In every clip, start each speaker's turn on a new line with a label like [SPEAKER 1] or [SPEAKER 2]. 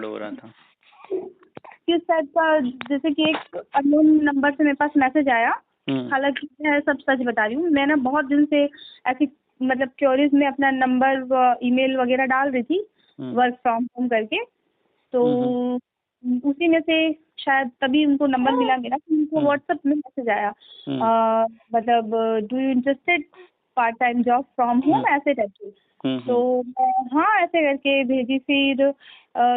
[SPEAKER 1] Fraud हो रहा था?
[SPEAKER 2] किस टाइप का? जैसे कि एक अननोन नंबर से मेरे पास मैसेज आया, हालांकि मैं सब सच बता रही हूँ, मैं ना बहुत दिन से ऐसी मतलब क्यूरीज में अपना नंबर ईमेल वगैरह डाल रही थी वर्क फ्रॉम होम करके, तो उसी में से शायद तभी उनको नंबर मिला मेरा, उनको व्हाट्सएप में मैसेज आया, मतलब do you interested part time job from home, ऐसे टाइप से। तो मैं हाँ ऐसे करके भेजी, फिर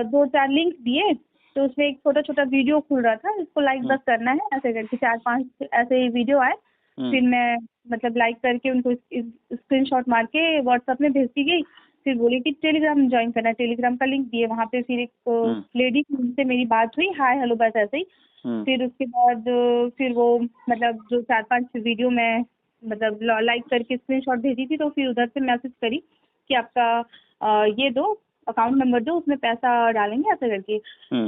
[SPEAKER 2] 2-4 लिंक दिए, तो उसमें एक छोटा छोटा वीडियो खुल रहा था, इसको लाइक बस करना है, ऐसे करके 4-5 ऐसे वीडियो आए। फिर मैं मतलब लाइक करके उनको स्क्रीनशॉट मार के व्हाट्सएप में भेजती गई। फिर बोली कि टेलीग्राम ज्वाइन करना है, टेलीग्राम का लिंक दिए वहाँ पे। फिर एक लेडी से मेरी बात हुई, हाय हेलो बस ऐसे ही। फिर उसके बाद फिर वो मतलब जो 4-5 वीडियो मैं मतलब लाइक करके स्क्रीनशॉट भेजी थी, तो फिर उधर से मैसेज करी कि आपका ये दो अकाउंट नंबर दो, उसमें पैसा डालेंगे ऐसे करके।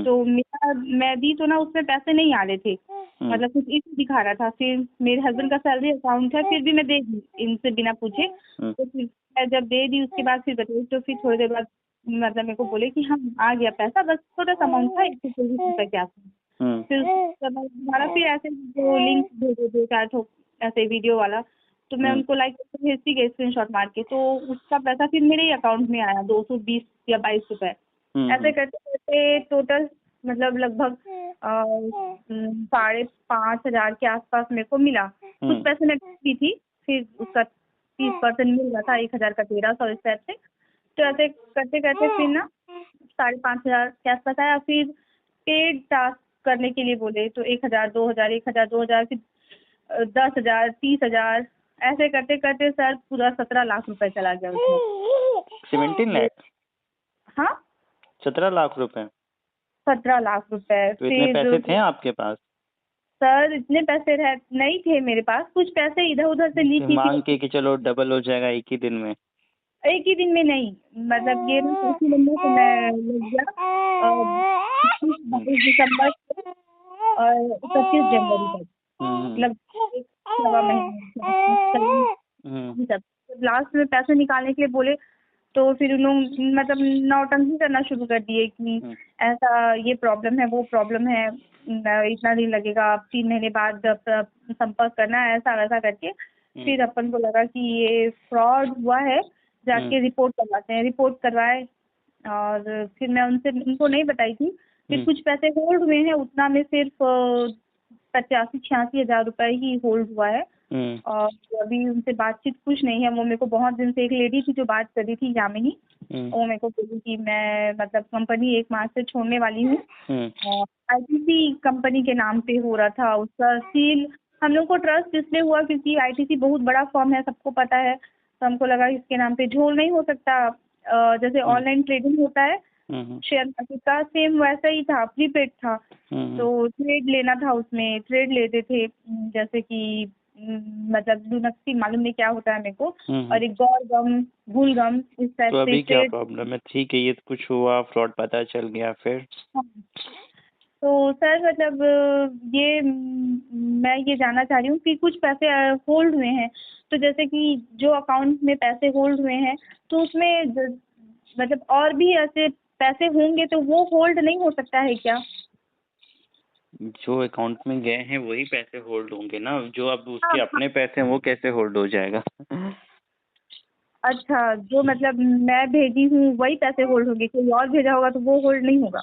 [SPEAKER 2] तो मेरा मैं दी तो ना उसमें पैसे नहीं आ रहे थे, मतलब कुछ इशू दिखा रहा था। फिर मेरे हस्बैंड का सैलरी अकाउंट है, फिर भी मैं दे दी इनसे बिना पूछे। तो फिर मैं जब दे दी उसके बाद फिर बताइए, तो फिर थोड़ी देर बाद मतलब मेरे को बोले कि हम आ गया पैसा, बस छोटा सा अमाउंट था 140 रुपये के आसपास। फिर दोबारा फिर ऐसे जो लिंक भेजे 2-4 ठो ऐसे वीडियो वाला, तो मैं उनको लाइक करके भेजती गई स्क्रीनशॉट मार के, तो उसका पैसा फिर मेरे ही अकाउंट में आया 220 या 22 रुपए। ऐसे करते करते टोटल मतलब लगभग 5,500 के आसपास मेरे को मिला। कुछ पैसे मैं की थी, फिर उसका 30% मिल रहा था, 1,000 का 1,300 इस टाइप से। तो ऐसे करते करते फिर ना 5,500 के आसपास आया। फिर पेड टास्क करने के लिए बोले, तो 1,000, 2,000, 1,000, 2,000, फिर 10,000, 30,000, ऐसे करते करते सर पूरा 17 लाख रुपए चला गया उसमें।
[SPEAKER 1] 17 लाख?
[SPEAKER 2] हाँ
[SPEAKER 1] 17 लाख रुपए?
[SPEAKER 2] 17 लाख रुपए।
[SPEAKER 1] तो इतने पैसे थे आपके पास?
[SPEAKER 2] सर इतने पैसे नहीं थे मेरे पास, कुछ पैसे इधर उधर से ली थी
[SPEAKER 1] मांग के कि चलो डबल हो जाएगा एक ही दिन में?
[SPEAKER 2] एक ही दिन में नहीं, मतलब ये नंबर से मैं लग गया 22 दिसंबर और 31 जनवरी तक, मतलब 1-1.25 महीने सब। लास्ट में पैसे निकालने के लिए बोले, तो फिर उन्होंने मतलब नौटंकी करना शुरू कर दिए कि ऐसा ये प्रॉब्लम है, वो प्रॉब्लम है, इतना दिन लगेगा, 3 महीने बाद संपर्क करना है, ऐसा वैसा करके। फिर अपन को लगा कि ये फ्रॉड हुआ है, जाके रिपोर्ट करवाते हैं। रिपोर्ट करवाए और फिर मैं उनको नहीं बताई थी। फिर कुछ पैसे होल्ड हुए हैं, उतना में सिर्फ 85-86 हजार रुपए ही होल्ड हुआ है। और अभी उनसे बातचीत कुछ नहीं है। वो मेरे को बहुत दिन से एक लेडी थी जो बात कर रही थी, यामिनी, वो मेरे को बोली कि मैं मतलब कंपनी 1 मार्च से छोड़ने वाली हूँ। आईटीसी कंपनी के नाम पे हो रहा था उसका सील। हम लोग को ट्रस्ट इसलिए हुआ क्योंकि आईटीसी बहुत बड़ा फर्म है, सबको पता है, तो हमको लगा इसके नाम पे झोल नहीं हो सकता। जैसे ऑनलाइन ट्रेडिंग होता है शेयर मार्केट का, सेम वैसा ही था, प्रीपेड था। तो ट्रेड लेना था, उसमें ट्रेड लेते थे, जैसे कि मतलब लुनक्सी मालूम नहीं क्या होता है मेरे को, और एक गौर गम, भूल गम, इस टाइप से।
[SPEAKER 1] तो अभी क्या प्रॉब्लम है? ठीक है, ये तो कुछ हुआ, फ्रॉड पता चल गया, फिर?
[SPEAKER 2] तो सर मतलब ये मैं ये जानना चाह रही हूँ कि कुछ पैसे होल्ड हुए हैं, तो जैसे कि जो अकाउंट में पैसे होल्ड हुए हैं, तो उसमें मतलब और भी ऐसे पैसे होंगे, तो वो होल्ड नहीं हो सकता है क्या?
[SPEAKER 1] जो अकाउंट में गए हैं वही पैसे होल्ड होंगे ना, जो अब उसके अपने पैसे हैं वो कैसे होल्ड हो जाएगा?
[SPEAKER 2] अच्छा, जो मतलब मैं भेजी हूँ वही पैसे होल्ड होंगे, कोई और भेजा होगा तो वो होल्ड नहीं होगा?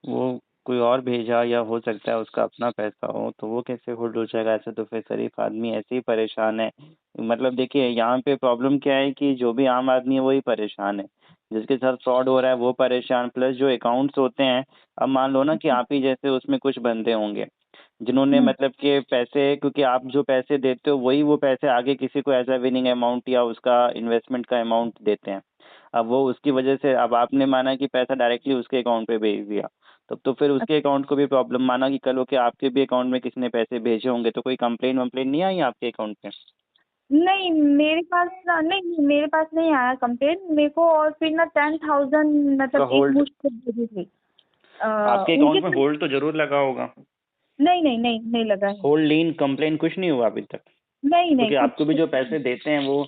[SPEAKER 1] वो कोई और भेजा, या हो सकता है उसका अपना पैसा हो, तो वो कैसे होल्ड हो जाएगा? ऐसे तो फिर शरीफ आदमी ऐसे ही परेशान है। मतलब देखिए, यहाँ पे प्रॉब्लम क्या है कि जो भी आम आदमी है वही परेशान है, जिसके साथ फ्रॉड हो रहा है वो परेशान, प्लस जो अकाउंट्स होते हैं, अब मान लो ना कि आप ही जैसे उसमें कुछ बंदे होंगे जिन्होंने मतलब कि पैसे, क्योंकि आप जो पैसे देते हो वही वो पैसे आगे किसी को एज अ विनिंग अमाउंट या उसका इन्वेस्टमेंट का अमाउंट देते हैं। अब वो उसकी वजह से, अब आपने माना कि पैसा डायरेक्टली उसके अकाउंट पे भेज दिया, तब तो फिर उसके अकाउंट को भी प्रॉब्लम। माना कि कल हो के आपके भी अकाउंट में किसी ने पैसे भेजे होंगे, तो कोई कंप्लेन वम्प्लेन नहीं आई आपके अकाउंट पे?
[SPEAKER 2] नहीं मेरे पास नहीं, मेरे पास नहीं आया कंप्लेन मेरे को। और फिर ना 10,000 मतलब एक मुश्त भेजी थी
[SPEAKER 1] आपके अकाउंट में होल्ड तो जरूर लगा होगा?
[SPEAKER 2] नहीं नहीं नहीं नहीं लगा है।
[SPEAKER 1] होल्ड, लीन, कंप्लेन कुछ नहीं हुआ अभी तक?
[SPEAKER 2] नहीं नहीं,
[SPEAKER 1] क्योंकि आपको भी जो पैसे देते हैं वो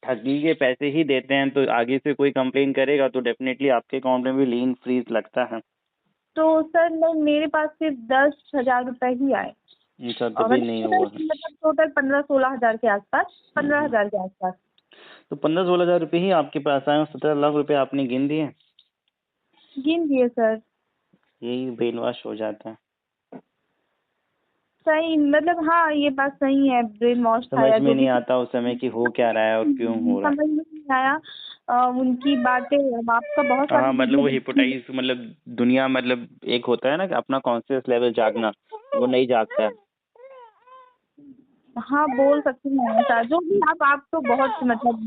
[SPEAKER 1] ठगी के पैसे ही देते हैं, तो आगे से कोई कंप्लेन करेगा तो डेफिनेटली आपके अकाउंट में भी लीन फ्रीज लगता है।
[SPEAKER 2] तो सर नहीं, मेरे पास सिर्फ 10,000 रुपये ही आए।
[SPEAKER 1] अच्छा,
[SPEAKER 2] और
[SPEAKER 1] तभी नहीं हुआ।
[SPEAKER 2] मतलब टोटल 15-16 हज़ार के आसपास, 15 हज़ार के आसपास।
[SPEAKER 1] तो 15-16 हज़ार रुपये ही आपके पास आए और 17 लाख रुपए आपने गिन दिए।
[SPEAKER 2] गिन दिए सर।
[SPEAKER 1] यही ब्रेन वॉश हो जाता है।
[SPEAKER 2] सही, मतलब हाँ ये बात सही है, ब्रेन वॉश था
[SPEAKER 1] समझ
[SPEAKER 2] या
[SPEAKER 1] में
[SPEAKER 2] जो
[SPEAKER 1] नहीं
[SPEAKER 2] भी।
[SPEAKER 1] आता उस समय कि हो क्या रहा है और क्यों हो रहा है।
[SPEAKER 2] समझ में नहीं आया उनकी बातें। अब आपका बहुत सारी
[SPEAKER 1] हाँ, मतलब
[SPEAKER 2] वीडियो
[SPEAKER 1] वो
[SPEAKER 2] देखी है।
[SPEAKER 1] हिप्नोटाइज, मतलब दुनिया, मतलब एक होता है ना कि अपना कॉन्शियस लेवल जागना, वो नहीं जागता है।
[SPEAKER 2] हाँ बोल सकती हैं ऐसा, जो भी आप तो बहुत मतलब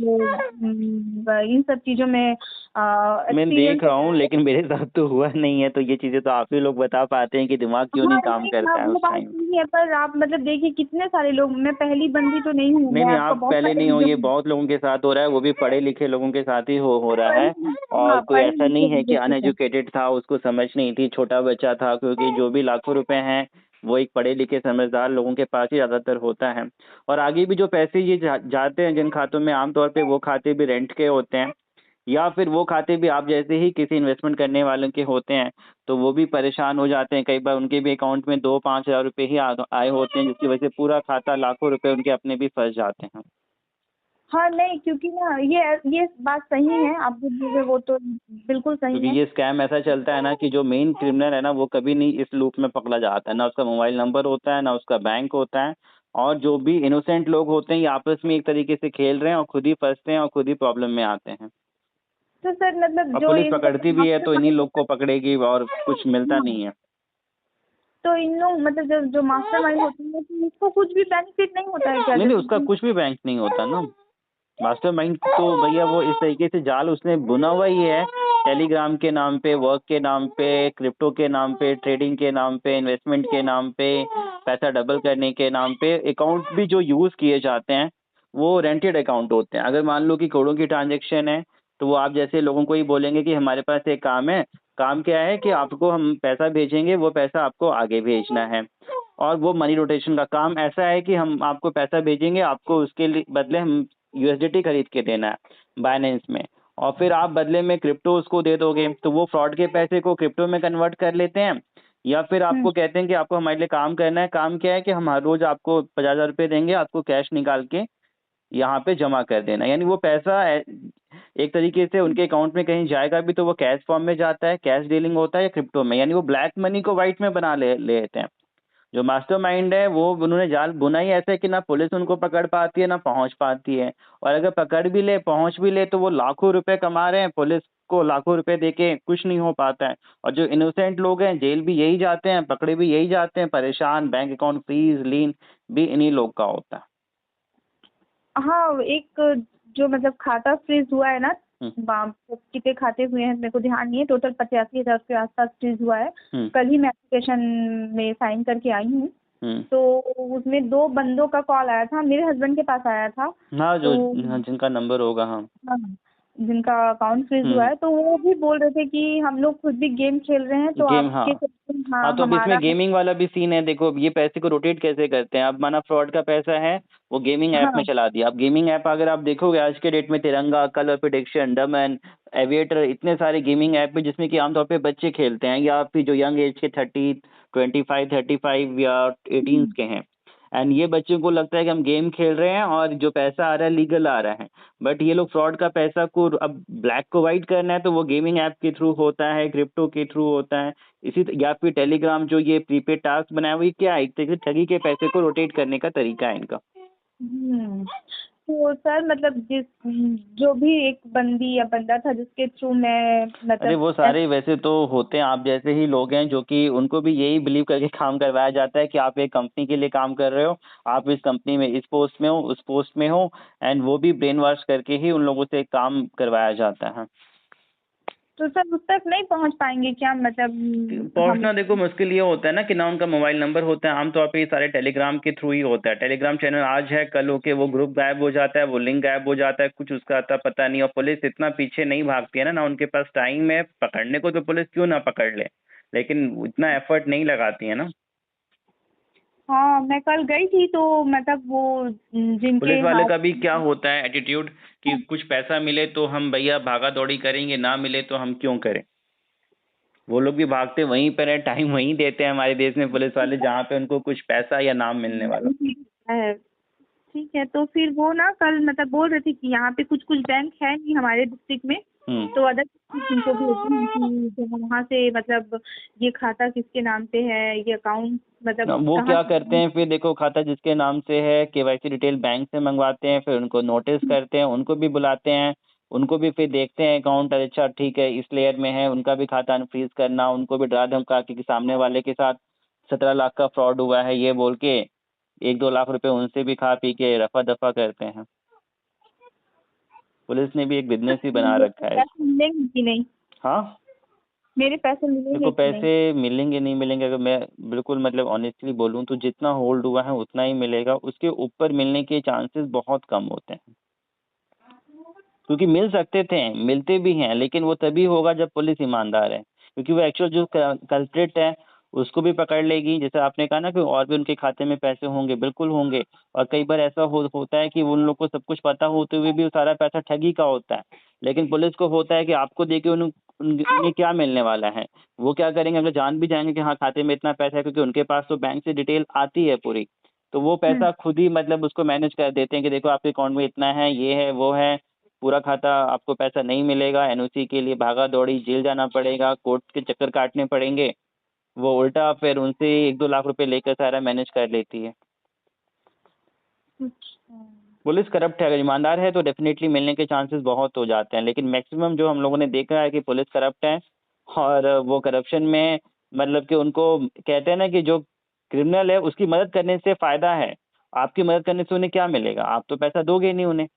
[SPEAKER 2] इन सब चीज़ों में
[SPEAKER 1] मैं
[SPEAKER 2] एक्सपीरियंस।
[SPEAKER 1] देख रहा हूँ, लेकिन मेरे साथ तो हुआ नहीं है, तो ये चीजें तो आप ही लोग बता पाते हैं कि दिमाग क्यों
[SPEAKER 2] हाँ
[SPEAKER 1] नहीं काम
[SPEAKER 2] नहीं हाँ,
[SPEAKER 1] करता है
[SPEAKER 2] वो
[SPEAKER 1] उस
[SPEAKER 2] बात
[SPEAKER 1] टाइम।
[SPEAKER 2] नहीं है, पर आप मतलब देखिए कितने सारे लोग, मैं पहली बंदी तो नहीं हूँ,
[SPEAKER 1] नहीं
[SPEAKER 2] मैं
[SPEAKER 1] नहीं,
[SPEAKER 2] आपका
[SPEAKER 1] आप
[SPEAKER 2] बहुत
[SPEAKER 1] पहले
[SPEAKER 2] सारे
[SPEAKER 1] नहीं हो, ये
[SPEAKER 2] वीडियो।
[SPEAKER 1] बहुत लोगों के साथ हो रहा है, वो भी पढ़े लिखे लोगों के साथ ही हो रहा है। और
[SPEAKER 2] हाँ
[SPEAKER 1] कोई
[SPEAKER 2] पढ़े
[SPEAKER 1] ऐसा
[SPEAKER 2] लिखे
[SPEAKER 1] नहीं है कि
[SPEAKER 2] वीडियो देखा।
[SPEAKER 1] अनएजुकेटेड था, उसको समझ नहीं थी, छोटा बच्चा था, क्योंकि जो भी लाखों रुपए हैं वो एक पढ़े लिखे समझदार लोगों के पास ही ज्यादातर होता है। और आगे भी जो पैसे ये जाते हैं जिन खातों में, आमतौर पे वो खाते भी रेंट के होते हैं, या फिर वो खाते भी आप जैसे ही किसी इन्वेस्टमेंट करने वालों के होते हैं, तो वो भी परेशान हो जाते हैं। कई बार उनके भी अकाउंट में 2-5 हज़ार रुपए ही आए होते हैं, जिसकी वजह से पूरा खाता लाखों रुपए उनके अपने भी फंस जाते हैं।
[SPEAKER 2] हाँ नहीं, क्योंकि ना ये बात सही है, आप जो बोल रहे वो तो बिल्कुल सही
[SPEAKER 1] क्योंकि
[SPEAKER 2] है।
[SPEAKER 1] ये स्कैम ऐसा चलता है ना कि जो मेन क्रिमिनल है ना, वो कभी नहीं इस लूप में पकड़ा जाता है, ना उसका मोबाइल नंबर होता है, ना उसका बैंक होता है। और जो भी इनोसेंट लोग होते हैं, ये आपस में एक तरीके से खेल रहे हैं और खुद ही फंसते हैं और खुद ही प्रॉब्लम में आते हैं।
[SPEAKER 2] तो सर मतलब
[SPEAKER 1] और
[SPEAKER 2] जो
[SPEAKER 1] पुलिस
[SPEAKER 2] इन
[SPEAKER 1] पकड़ती भी है तो इन्हीं
[SPEAKER 2] मास्टरमाइंड
[SPEAKER 1] लोग
[SPEAKER 2] होता
[SPEAKER 1] को पकड़ेगी और कुछ मिलता
[SPEAKER 2] है,
[SPEAKER 1] नहीं है।
[SPEAKER 2] तो इन लोग मतलब जो मास्टरमाइंड होते हैं, तो इसको कुछ भी बेनिफिट नहीं होता है क्या,
[SPEAKER 1] नहीं नहीं,
[SPEAKER 2] जैसे
[SPEAKER 1] उसका
[SPEAKER 2] कि।
[SPEAKER 1] कुछ भी बैंक नहीं होता ना। मास्टरमाइंड तो भैया वो इस तरीके से जाल उसने बुना हुआ ही है, टेलीग्राम के नाम पे, वर्क के नाम पे, क्रिप्टो के नाम पे, ट्रेडिंग के नाम पे, इन्वेस्टमेंट के नाम पे, पैसा डबल करने के नाम पे। अकाउंट भी जो यूज किए जाते हैं वो रेंटेड अकाउंट होते हैं। अगर मान लो कि करोड़ों की ट्रांजेक्शन है, तो वो आप जैसे लोगों को ही बोलेंगे कि हमारे पास एक काम है। काम क्या है कि आपको हम पैसा भेजेंगे, वो पैसा आपको आगे भेजना है। और वो मनी रोटेशन का काम ऐसा है कि हम आपको पैसा भेजेंगे, आपको उसके लिए बदले हम यूएसडीटी खरीद के देना है बाइनेंस में, और फिर आप बदले में क्रिप्टो उसको दे दोगे, तो वो फ्रॉड के पैसे को क्रिप्टो में कन्वर्ट कर लेते हैं। या फिर
[SPEAKER 2] हम्म।
[SPEAKER 1] आपको कहते हैं कि आपको हमारे लिए काम करना है। काम क्या है कि हम हर रोज आपको 50,000 रुपये देंगे, आपको कैश निकाल के यहाँ पे जमा कर देना। यानी वो पैसा एक तरीके से उनके अकाउंट में कहीं जाएगा भी तो वो कैश फॉर्म में जाता है, कैश डीलिंग होता है, या क्रिप्टो में। यानी वो ब्लैक मनी को व्हाइट में बना लेते हैं। जो मास्टरमाइंड है वो उन्होंने जाल बुना ही ऐसा है कि ना पुलिस उनको पकड़ पाती है ना पहुंच पाती है। और अगर पकड़ भी ले, पहुंच भी ले, तो वो लाखों रुपए कमा रहे हैं, पुलिस को लाखों रुपए देके कुछ नहीं हो पाता है। और जो इनोसेंट लोग हैं जेल भी यही जाते हैं, पकड़े भी यही जाते हैं, परेशान, बैंक अकाउंट फ्रीज लीन भी इन्हीं लोग का होता है।
[SPEAKER 2] हाँ एक जो मतलब खाता फ्रीज हुआ है ना,
[SPEAKER 1] हम्म।
[SPEAKER 2] कितने खाते हुए हैं मेरे को ध्यान नहीं है, टोटल 85,000 के आसपास फ्रीज हुआ है।
[SPEAKER 1] हम्म।
[SPEAKER 2] कल ही मैं एप्लीकेशन में साइन करके आई हूँ।
[SPEAKER 1] हम्म।
[SPEAKER 2] तो उसमें 2 बंदों का कॉल आया था, मेरे हस्बैंड के पास आया था।
[SPEAKER 1] हाँ, जो,
[SPEAKER 2] तो
[SPEAKER 1] हाँ, जिनका नंबर होगा, हाँ।
[SPEAKER 2] हाँ, जिनका अकाउंट फ्रीज हुआ
[SPEAKER 1] हम्म।
[SPEAKER 2] है, तो वो भी बोल रहे थे कि हम लोग खुद भी गेम खेल रहे हैं, तो
[SPEAKER 1] गेम, हाँ।
[SPEAKER 2] आपके चक्कर में,
[SPEAKER 1] हाँ,
[SPEAKER 2] हाँ
[SPEAKER 1] तो अब इसमें
[SPEAKER 2] हमारा।
[SPEAKER 1] गेमिंग वाला भी सीन है। देखो अब ये पैसे को रोटेट कैसे करते हैं। अब माना फ्रॉड का पैसा है, वो गेमिंग ऐप में
[SPEAKER 2] हाँ
[SPEAKER 1] चला दिया। अब गेमिंग ऐप अगर आप देखोगे आज के डेट में, तिरंगा, कलर प्रिडिक्शन, डमन, एविएटर, इतने सारे गेमिंग ऐप है जिसमें कि आमतौर पे बच्चे खेलते हैं, या फिर जो यंग एज के 25, 35 या 18 के हैं। एंड ये बच्चों को लगता है कि हम गेम खेल रहे हैं और जो पैसा आ रहा है लीगल आ रहा है। बट ये लोग फ्रॉड का पैसा को अब ब्लैक को वाइट करना है, तो वो गेमिंग ऐप के थ्रू होता है, क्रिप्टो के थ्रू होता है। या फिर टेलीग्राम जो ये प्रीपेड टास्क बनाया हुआ है, क्या है, एक तरीके से ठगी के पैसे को रोटेट करने का तरीका है इनका।
[SPEAKER 2] तो सर मतलब जो भी एक बंदी या बंदा था जिसके थ्रू मैं
[SPEAKER 1] अरे
[SPEAKER 2] मतलब
[SPEAKER 1] वो सारे वैसे तो होते हैं आप जैसे ही लोग हैं, जो कि उनको भी यही बिलीव करके काम करवाया जाता है कि आप एक कंपनी के लिए काम कर रहे हो, आप इस कंपनी में इस पोस्ट में हो, उस पोस्ट में हो। एंड वो भी ब्रेन वॉश करके ही उन लोगों से काम करवाया जाता है।
[SPEAKER 2] तो सर उस तक नहीं पहुंच पाएंगे क्या, मतलब हम।
[SPEAKER 1] पहुंचना देखो मुश्किल ये होता है ना कि ना उनका मोबाइल नंबर होता है। आमतौर पे ये सारे टेलीग्राम के थ्रू ही होता है। टेलीग्राम चैनल आज है, कल होके वो ग्रुप गायब हो जाता है, वो लिंक गायब हो जाता है, कुछ उसका आता पता नहीं। और पुलिस इतना पीछे नहीं भागती है ना, ना उनके पास टाइम है पकड़ने को, तो पुलिस क्यों ना पकड़ ले, लेकिन इतना एफर्ट नहीं लगाती है ना।
[SPEAKER 2] हाँ मैं कल गई थी, तो मतलब वो जिनके
[SPEAKER 1] पुलिस वाले
[SPEAKER 2] हाथ।
[SPEAKER 1] का भी क्या होता है एटीट्यूड कि कुछ पैसा मिले तो हम भैया भागा दौड़ी करेंगे, ना मिले तो हम क्यों करें। वो लोग भी भागते वहीं पर है, टाइम वहीं देते हैं हमारे देश में पुलिस वाले, जहाँ पे उनको कुछ पैसा या नाम मिलने वाला।
[SPEAKER 2] है। ठीक है, तो फिर वो ना कल मतलब बोल रहे थे कि यहाँ पे कुछ कुछ बैंक है नहीं हमारे डिस्ट्रिक्ट में, तो अदर उनको भी होती है कि वहाँ से मतलब ये खाता किसके नाम पे है, ये अकाउंट मतलब
[SPEAKER 1] वो
[SPEAKER 2] कहाँ
[SPEAKER 1] क्या
[SPEAKER 2] से
[SPEAKER 1] करते हैं फिर, देखो खाता जिसके नाम से है केवाईसी डिटेल बैंक से मंगवाते हैं, फिर उनको नोटिस करते हैं, उनको भी बुलाते हैं, उनको भी फिर देखते हैं अकाउंट, अच्छा ठीक है इस लेयर में है, उनका भी खाता अनफ्रीज करना, उनको भी डरा धमका के कि सामने वाले के साथ 17 लाख का फ्रॉड हुआ है ये बोल के 1-2 लाख रुपए उनसे भी खा पी के रफा दफा करते हैं। पुलिस ने भी एक बिजनेस ही बना रखा है इसको।
[SPEAKER 2] पैसे मिलेंगे कि नहीं,
[SPEAKER 1] हाँ,
[SPEAKER 2] मेरे पैसे मिलेंगे
[SPEAKER 1] देखो
[SPEAKER 2] कि नहीं?
[SPEAKER 1] पैसे मिलेंगे नहीं मिलेंगे, अगर मैं बिल्कुल मतलब ऑनेस्टली बोलूँ तो जितना होल्ड हुआ है उतना ही मिलेगा, उसके ऊपर मिलने के चांसेस बहुत कम होते हैं। क्योंकि मिल सकते थे, मिलते भी हैं, लेकिन वो तभी होगा जब पुलिस ईमानदार है, क्योंकि वो एक्चुअल जो कल्प्रिट है उसको भी पकड़ लेगी। जैसे आपने कहा ना कि और भी उनके खाते में पैसे होंगे, बिल्कुल होंगे। और कई बार ऐसा होता है कि उन लोग को सब कुछ पता होते हुए भी सारा पैसा ठगी का होता है, लेकिन पुलिस को होता है कि आपको देके उन्हें क्या मिलने वाला है। वो क्या करेंगे, अगर जान भी जाएंगे कि हाँ खाते में इतना पैसा है, क्योंकि उनके पास तो बैंक से डिटेल आती है पूरी, तो वो पैसा खुद ही मतलब उसको मैनेज कर देते हैं कि देखो आपके अकाउंट में इतना है, ये है वो है, पूरा खाता, आपको पैसा नहीं मिलेगा, एनओसी के लिए भागा दौड़ी जेल जाना पड़ेगा, कोर्ट के चक्कर काटने पड़ेंगे। वो उल्टा फिर उनसे 1-2 लाख रुपए लेकर सारा मैनेज कर लेती है। पुलिस करप्ट है, अगर ईमानदार है तो डेफिनेटली मिलने के चांसेस बहुत हो जाते हैं, लेकिन मैक्सिमम जो हम लोगों ने देखा है कि पुलिस करप्ट है। और वो करप्शन में मतलब कि उनको कहते हैं ना कि जो क्रिमिनल है उसकी मदद करने से फायदा है, आपकी मदद करने से उन्हें क्या मिलेगा, आप तो पैसा दोगे नहीं उन्हें,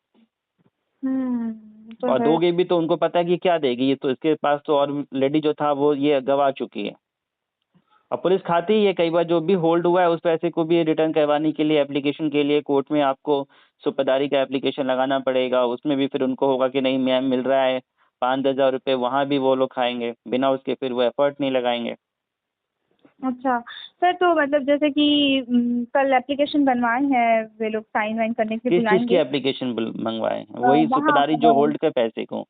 [SPEAKER 2] तो
[SPEAKER 1] और
[SPEAKER 2] है।
[SPEAKER 1] दोगे भी तो उनको पता है कि क्या देगी, ये तो इसके पास तो और लेडी जो था वो ये गवा चुकी है। और पुलिस खाती ही है, कई बार जो भी होल्ड हुआ है उस पैसे को भी रिटर्न करवाने के लिए एप्लीकेशन के लिए कोर्ट में आपको सुपेदारी का एप्लीकेशन लगाना पड़ेगा, उसमें भी फिर उनको होगा कि नहीं मैम मिल रहा है 5-10 हज़ार रुपये, वहाँ भी वो लोग खाएंगे बिना उसके, फिर वो एफर्ट नहीं लगाएंगे।
[SPEAKER 2] अच्छा सर, तो मतलब जैसे कि कल एप्लीकेशन बनवाए हैं वे लोग, साइन वाइन करने के लिए
[SPEAKER 1] किस चीज़ की
[SPEAKER 2] बुलाएंगे।
[SPEAKER 1] एप्लीकेशन मंगवाए हैं, वही
[SPEAKER 2] वहाँ
[SPEAKER 1] सुपेदारी जो होल्ड के पैसे को?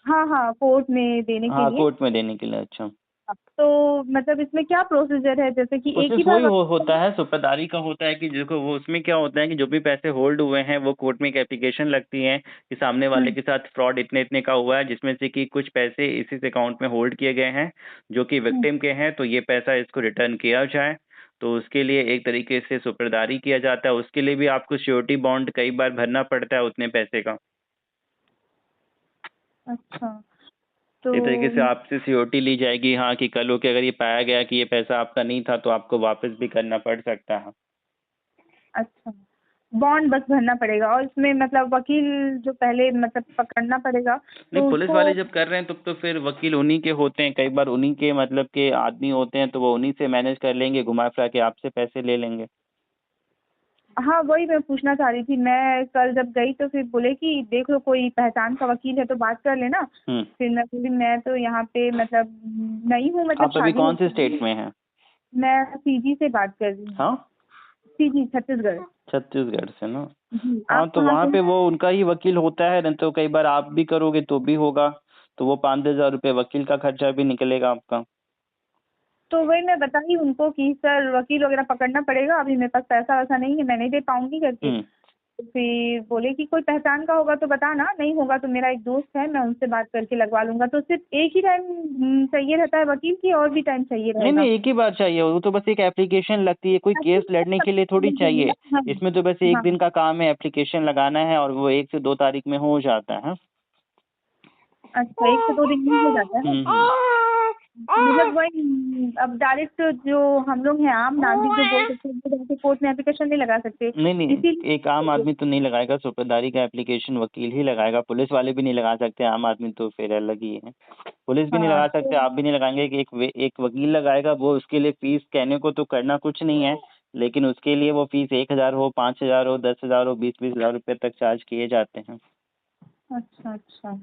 [SPEAKER 2] हाँ हाँ, कोर्ट में देने के
[SPEAKER 1] हाँ
[SPEAKER 2] लिए।
[SPEAKER 1] कोर्ट में देने के लिए। अच्छा,
[SPEAKER 2] तो मतलब इसमें क्या प्रोसीजर है, जैसे कि एक
[SPEAKER 1] उसमें
[SPEAKER 2] ही
[SPEAKER 1] वही
[SPEAKER 2] बार
[SPEAKER 1] होता है, सुपेदारी का होता है कि देखो वो उसमें क्या होता है कि जो भी पैसे होल्ड हुए हैं वो कोर्ट में एक एप्लीकेशन लगती है कि सामने वाले के साथ फ्रॉड इतने इतने का हुआ है, जिसमें से कि कुछ पैसे इसी अकाउंट में होल्ड किए गए हैं जो कि विक्टिम के हैं, तो ये पैसा इसको रिटर्न किया जाए। तो उसके लिए एक तरीके से सुपेदारी किया जाता है, उसके लिए भी आपको श्योरिटी बॉन्ड कई बार भरना पड़ता है उतने पैसे का।
[SPEAKER 2] अच्छा, तो
[SPEAKER 1] एक तरीके से आपसे सियोरिटी ली जाएगी, हाँ, कि कल हो के अगर ये पाया गया कि ये पैसा आपका नहीं था तो आपको वापस भी करना पड़ सकता है।
[SPEAKER 2] अच्छा, बॉन्ड बस भरना पड़ेगा, और इसमें मतलब वकील जो पहले मतलब पकड़ना पड़ेगा
[SPEAKER 1] नहीं,
[SPEAKER 2] तो
[SPEAKER 1] पुलिस
[SPEAKER 2] उसको।
[SPEAKER 1] वाले जब कर रहे हैं तब तो फिर वकील उन्हीं के होते हैं, कई बार उन्हीं के मतलब के आदमी होते हैं, तो वो उन्हीं से मैनेज कर लेंगे, घुमा फिरा के आपसे पैसे ले लेंगे।
[SPEAKER 2] हाँ, वही मैं पूछना चाह रही थी। मैं कल जब गई तो फिर बोले कि देख लो कोई पहचान का वकील है तो बात कर लेना। फिर मैं बोली मैं तो यहाँ पे मतलब नहीं हूँ, मतलब
[SPEAKER 1] आप अभी
[SPEAKER 2] शादी
[SPEAKER 1] कौन से
[SPEAKER 2] हो
[SPEAKER 1] स्टेट में हैं?
[SPEAKER 2] मैं सीजी से बात कर रही हूँ।
[SPEAKER 1] हाँ,
[SPEAKER 2] सीजी छत्तीसगढ़।
[SPEAKER 1] छत्तीसगढ़ से ना?
[SPEAKER 2] जी,
[SPEAKER 1] हाँ,
[SPEAKER 2] आप
[SPEAKER 1] तो
[SPEAKER 2] कहाँ
[SPEAKER 1] वहाँ
[SPEAKER 2] से
[SPEAKER 1] पे
[SPEAKER 2] हैं?
[SPEAKER 1] वो उनका ही वकील होता है, नहीं तो कई बार आप भी करोगे तो भी होगा, तो वो 5-10 हज़ार रुपये वकील का खर्चा भी निकलेगा आपका।
[SPEAKER 2] तो वही मैं बताई उनको कि सर वकील वगैरह पकड़ना पड़ेगा, अभी मेरे पास पैसा वैसा नहीं है, मैं नहीं दे पाऊंगी करके।
[SPEAKER 1] हम्म
[SPEAKER 2] तो फिर बोले कि कोई पहचान का होगा तो बताना, नहीं होगा तो मेरा एक दोस्त है मैं उनसे बात करके लगवा लूंगा। तो सिर्फ एक ही टाइम चाहिए रहता है वकील की, और भी टाइम चाहिए
[SPEAKER 1] नहीं नहीं,
[SPEAKER 2] रहेगा?
[SPEAKER 1] एक ही बार चाहिए, वो तो बस एक एप्लीकेशन लगती है, कोई केस लड़ने के लिए थोड़ी चाहिए।
[SPEAKER 2] हाँ
[SPEAKER 1] इसमें तो बस एक
[SPEAKER 2] हाँ।
[SPEAKER 1] दिन का काम है, एप्लीकेशन लगाना है और वो 1 से 2 तारीख में हो जाता है।
[SPEAKER 2] अच्छा, 1 से 2 दिन में हो जाता है? मतलब वही अब डायरेक्ट जो हम लोग हैं आम नागरिक जो बोल सकते हैं वो जाके कोर्ट में एप्लीकेशन नहीं लगा सकते
[SPEAKER 1] नहीं नहीं, एक आम
[SPEAKER 2] इसीलिए।
[SPEAKER 1] आदमी तो नहीं लगाएगा, सुपेदारी का एप्लीकेशन वकील ही लगाएगा, पुलिस वाले भी नहीं लगा सकते, आम आदमी तो फिर अलग ही है। पुलिस भी नहीं
[SPEAKER 2] हाँ
[SPEAKER 1] लगा
[SPEAKER 2] तो
[SPEAKER 1] सकते, आप भी नहीं लगाएंगे कि एक वकील लगाएगा, वो उसके लिए फीस कहने को तो करना कुछ नहीं है, लेकिन उसके लिए वो फीस 1 हज़ार हो, 5 हज़ार हो, 10 हज़ार हो, 20-20 हज़ार रुपये तक चार्ज किए जाते हैं।
[SPEAKER 2] अच्छा अच्छा,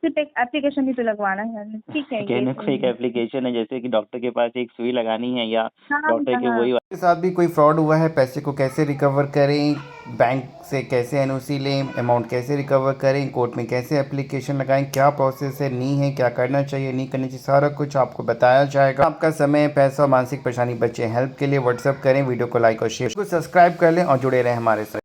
[SPEAKER 2] सिर्फ एक एप्लीकेशन ही तो लगवाना है, ठीक है ये
[SPEAKER 1] कहने को एक एप्लीकेशन है, जैसे कि डॉक्टर के पास एक सुई लगानी है या
[SPEAKER 2] हाँ
[SPEAKER 1] डॉक्टर के
[SPEAKER 2] हाँ
[SPEAKER 1] वही
[SPEAKER 3] के साथ भी कोई फ्रॉड हुआ है, पैसे को कैसे रिकवर करें, बैंक से कैसे एनओसी लें, अमाउंट कैसे रिकवर करें, कोर्ट में कैसे एप्लीकेशन लगाएं, क्या प्रोसेस है, नहीं है, क्या करना चाहिए नहीं करना चाहिए, सारा कुछ आपको बताया जाएगा। आपका समय, पैसा और मानसिक परेशानी बचे। हेल्प के लिए व्हाट्सअप करें, वीडियो को लाइक और शेयर को सब्सक्राइब कर लें और जुड़े रहें हमारे साथ।